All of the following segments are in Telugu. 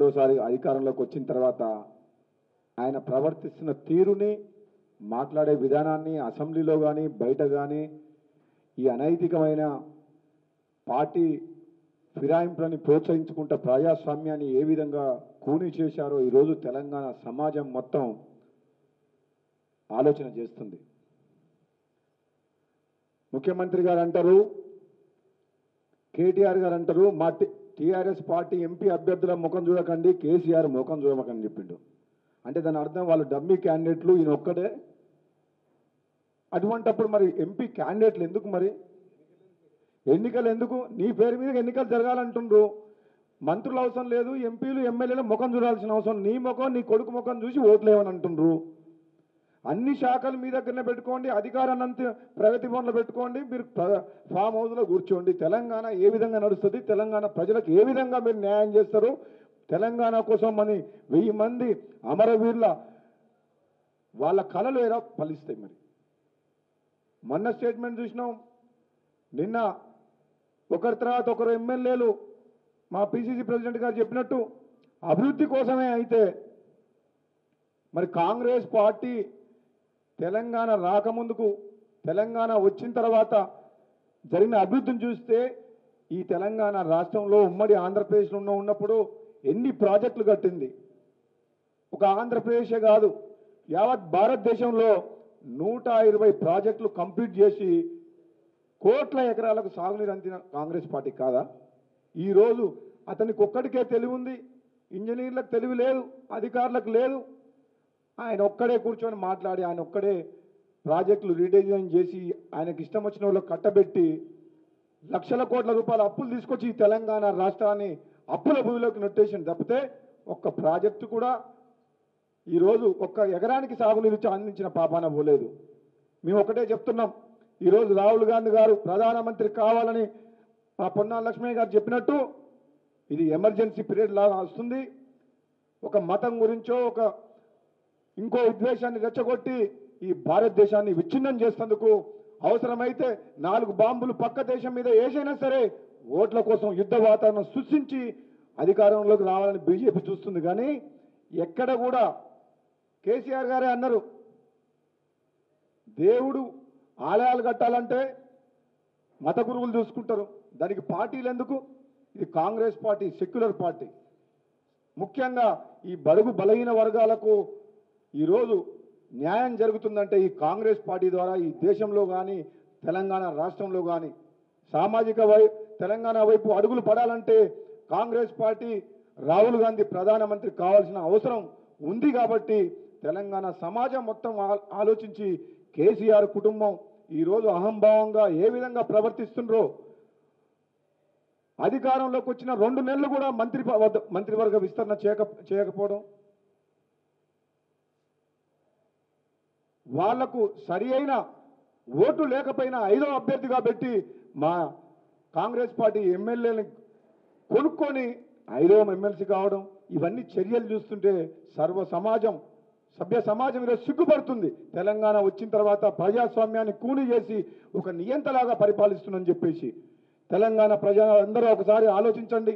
రెండోసారి అధికారంలోకి వచ్చిన తర్వాత ఆయన ప్రవర్తిస్తున్న తీరుని, మాట్లాడే విధానాన్ని అసెంబ్లీలో కానీ బయట కానీ ఈ అనైతికమైన పార్టీ ఫిరాయింపులని ప్రోత్సహించుకుంటూ ప్రజాస్వామ్యాన్ని ఏ విధంగా కూని చేశారో ఈరోజు తెలంగాణ సమాజం మొత్తం ఆలోచన చేస్తుంది. ముఖ్యమంత్రి గారు అంటారు, కేటీఆర్ గారు అంటారు, మా టీఆర్ఎస్ పార్టీ ఎంపీ అభ్యర్థుల ముఖం చూడకండి, కేసీఆర్ ముఖం చూడకండి చెప్పిండు. అంటే దాని అర్థం వాళ్ళు డమ్మీ క్యాండిడేట్లు, ఈయన ఒక్కడే. అటువంటప్పుడు మరి ఎంపీ క్యాండిడేట్లు ఎందుకు? మరి ఎన్నికలు ఎందుకు? నీ పేరు మీద ఎన్నికలు జరగాలంటుండ్రు. మంత్రులు అవసరం లేదు, ఎంపీలు ఎమ్మెల్యేలు ముఖం చూడాల్సిన అవసరం, నీ ముఖం నీ కొడుకు ముఖం చూసి ఓట్లు ఏమని అంటుండ్రు. అన్ని శాఖలు మీ దగ్గరనే పెట్టుకోండి, అధికారాన్ని అంతా ప్రగతి భవన్లో పెట్టుకోండి, మీరు ఫామ్ హౌస్లో కూర్చోండి. తెలంగాణ ఏ విధంగా నడుస్తుంది, తెలంగాణ ప్రజలకు ఏ విధంగా మీరు న్యాయం చేస్తారు, తెలంగాణ కోసం అని 1000 మంది అమరవీరుల వాళ్ళ కళలు ఎలా ఫలిస్తాయి? మరి మొన్న స్టేట్మెంట్ చూసినాం, నిన్న ఒకరి తర్వాత ఒకరు ఎమ్మెల్యేలు మా పిసిసి ప్రెసిడెంట్ గారు చెప్పినట్టు అభివృద్ధి కోసమే అయితే మరి కాంగ్రెస్ పార్టీ తెలంగాణ రాకముందుకు, తెలంగాణ వచ్చిన తర్వాత జరిగిన అభివృద్ధిని చూస్తే ఈ తెలంగాణ రాష్ట్రంలో ఉమ్మడి ఆంధ్రప్రదేశ్లో ఉన్నప్పుడు ఎన్ని ప్రాజెక్టులు కట్టింది. ఒక ఆంధ్రప్రదేశే కాదు, యావత్ భారతదేశంలో 120 ప్రాజెక్టులు కంప్లీట్ చేసి కోట్ల ఎకరాలకు సాగునీరు అందిన కాంగ్రెస్ పార్టీ కాదా? ఈరోజు అతనికి ఒక్కడికే తెలివి ఉంది, ఇంజనీర్లకు తెలివి లేదు, అధికారులకు లేదు. ఆయన ఒక్కడే కూర్చొని మాట్లాడి, ఆయన ఒక్కడే ప్రాజెక్టులు రీడిజైన్ చేసి ఆయనకి ఇష్టం వచ్చిన వాళ్ళు కట్టబెట్టి లక్షల కోట్ల రూపాయల అప్పులు తీసుకొచ్చి ఈ తెలంగాణ రాష్ట్రాన్ని అప్పుల భూమిలోకి నెట్టేసిన తప్పితే ఒక్క ప్రాజెక్టు కూడా ఈరోజు ఒక్క ఎకరానికి సాగునీరు అందించిన పాపాన పోలేదు. మేము ఒకటే చెప్తున్నాం, ఈరోజు రాహుల్ గాంధీ గారు ప్రధానమంత్రి కావాలని మా పొన్నాల లక్ష్మయ్య గారు చెప్పినట్టు ఇది ఎమర్జెన్సీ పీరియడ్ లాగా వస్తుంది. ఒక మతం గురించో ఒక ఇంకో విద్వేషాన్ని రెచ్చగొట్టి ఈ భారతదేశాన్ని విచ్ఛిన్నం చేసేందుకు అవసరమైతే 4 బాంబులు పక్క దేశం మీద వేసైనా సరే ఓట్ల కోసం యుద్ధ వాతావరణం సృష్టించి అధికారంలోకి రావాలని బీజేపీ చూస్తుంది. కానీ ఎక్కడ కూడా కేసీఆర్ గారే అన్నారు, దేవుడు ఆలయాలు కట్టాలంటే మత గురువులు చూసుకుంటారు, దానికి పార్టీలు ఎందుకు? ఇది కాంగ్రెస్ పార్టీ సెక్యులర్ పార్టీ. ముఖ్యంగా ఈ బడుగు బలహీన వర్గాలకు ఈరోజు న్యాయం జరుగుతుందంటే ఈ కాంగ్రెస్ పార్టీ ద్వారా ఈ దేశంలో కానీ తెలంగాణ రాష్ట్రంలో కానీ సామాజిక తెలంగాణ వైపు అడుగులు పడాలంటే కాంగ్రెస్ పార్టీ రాహుల్ గాంధీ ప్రధానమంత్రి కావాల్సిన అవసరం ఉంది. కాబట్టి తెలంగాణ సమాజం మొత్తం ఆలోచించి కేసీఆర్ కుటుంబం ఈరోజు అహంభావంగా ఏ విధంగా ప్రవర్తిస్తుండ్రో, అధికారంలోకి వచ్చిన 2 నెలలు కూడా మంత్రివర్గ విస్తరణ చేయకపోవడం, వాళ్లకు సరి అయిన ఓటు లేకపోయినా 5వ అభ్యర్థిగా పెట్టి మా కాంగ్రెస్ పార్టీ ఎమ్మెల్యేని కొనుక్కొని 5వ ఎమ్మెల్సీ కావడం, ఇవన్నీ చర్యలు చూస్తుంటే సభ్య సమాజం ఈరోజు సిగ్గుపడుతుంది. తెలంగాణ వచ్చిన తర్వాత ప్రజాస్వామ్యాన్ని కూని చేసి ఒక నియంతలాగా పరిపాలిస్తుందని చెప్పేసి తెలంగాణ ప్రజలందరూ ఒకసారి ఆలోచించండి.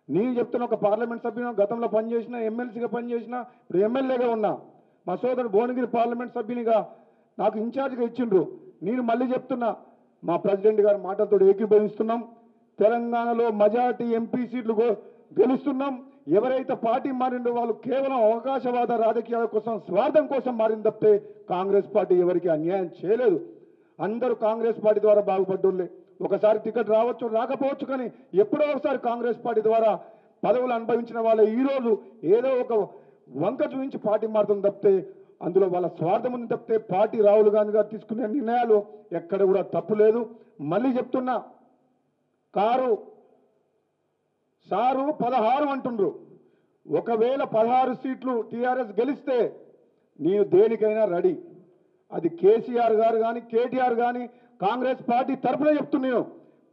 నేను చెప్తున్న ఒక పార్లమెంట్ సభ్యుని, గతంలో పనిచేసిన ఎమ్మెల్సీగా పనిచేసిన, ఇప్పుడు ఎమ్మెల్యేగా ఉన్నా, మా సోదరుడు భువనగిరి పార్లమెంట్ సభ్యునిగా నాకు ఇన్ఛార్జ్గా ఇచ్చిండ్రు. నేను మళ్ళీ చెప్తున్నా, మా ప్రెసిడెంట్ గారి మాటలతో ఏకీభవిస్తున్నాం. తెలంగాణలో మెజారిటీ ఎంపీ సీట్లు గెలుస్తున్నాం. ఎవరైతే పార్టీ మారిండో వాళ్ళు కేవలం అవకాశవాద రాజకీయాల కోసం, స్వార్థం కోసం మారింది తప్పితే కాంగ్రెస్ పార్టీ ఎవరికి అన్యాయం చేయలేదు. అందరూ కాంగ్రెస్ పార్టీ ద్వారా బాగుపడ్డోళ్ళే. ఒకసారి టికెట్ రావచ్చు రాకపోవచ్చు, కానీ ఎప్పుడో ఒకసారి కాంగ్రెస్ పార్టీ ద్వారా పదవులు అనుభవించిన వాళ్ళే ఈరోజు ఏదో ఒక వంక చూపించి పార్టీ మారుతుంది తప్పితే అందులో వాళ్ళ స్వార్థం ఉంది తప్పితే పార్టీ రాహుల్ గాంధీ గారు తీసుకునే నిర్ణయాలు ఎక్కడ కూడా తప్పు లేదు. మళ్ళీ చెప్తున్నా, సారు 16 అంటుండ్రు. ఒకవేళ 16 సీట్లు టీఆర్ఎస్ గెలిస్తే నేను దేనికైనా రెడీ. అది కేసీఆర్ గారు కానీ కేటీఆర్ కానీ కాంగ్రెస్ పార్టీ తరఫున చెప్తున్నాను.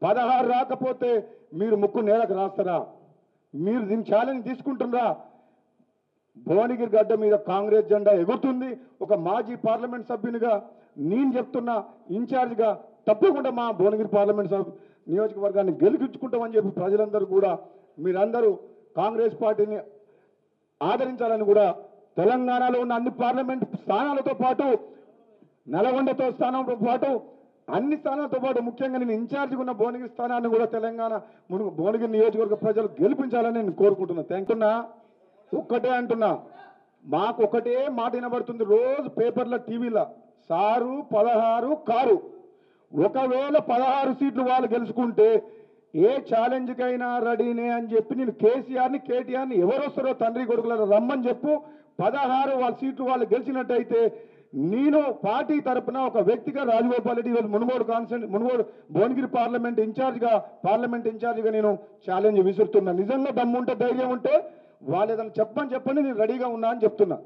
16 రాకపోతే మీరు ముక్కు నేలకు రాస్తారా? మీరు దీని ఛాలెంజ్ తీసుకుంటున్నారా? భువనగిరి గడ్డ మీద కాంగ్రెస్ జెండా ఎగురుతుంది. ఒక మాజీ పార్లమెంట్ సభ్యునిగా నేను చెప్తున్నా, ఇన్ఛార్జ్గా తప్పకుండా మా భువనగిరి పార్లమెంట్ నియోజకవర్గాన్ని గెలిపించుకుంటామని చెప్పి ప్రజలందరూ కూడా మీరందరూ కాంగ్రెస్ పార్టీని ఆదరించాలని కూడా తెలంగాణలో ఉన్న అన్ని పార్లమెంట్ స్థానాలతో పాటు నల్గొండతో స్థానంతో పాటు అన్ని స్థానాలతో పాటు ముఖ్యంగా నేను ఇన్ఛార్జిగా ఉన్న భువనగిరి స్థానాన్ని కూడా తెలంగాణ భువనగిరి నియోజకవర్గ ప్రజలు గెలిపించాలని నేను కోరుకుంటున్నా. థ్యాంక్ ఒక్కటే అంటున్నా, మాకు ఒకటే మాట వినబడుతుంది రోజు పేపర్ల టీవీలో, సారు 16 కారు. ఒకవేళ 16 సీట్లు వాళ్ళు గెలుచుకుంటే ఏ ఛాలెంజ్కైనా రెడీనే అని చెప్పి నేను కేసీఆర్ని కేటీఆర్ని ఎవరు వస్తారో తండ్రి కొడుకులను రమ్మని చెప్పు. 16 వాళ్ళ సీట్లు వాళ్ళు గెలిచినట్టయితే నేను పార్టీ తరపున ఒక వ్యక్తిగా రాజగోపాల్ రెడ్డి మునుగోడు భువనగిరి పార్లమెంట్ ఇన్ఛార్జిగా నేను ఛాలెంజ్ విసురుతున్నా. నిజంగా దమ్ముంటే ధైర్యం ఉంటే వాళ్ళు ఏదైనా చెప్పండి, నేను రెడీగా ఉన్నా అని చెప్తున్నా.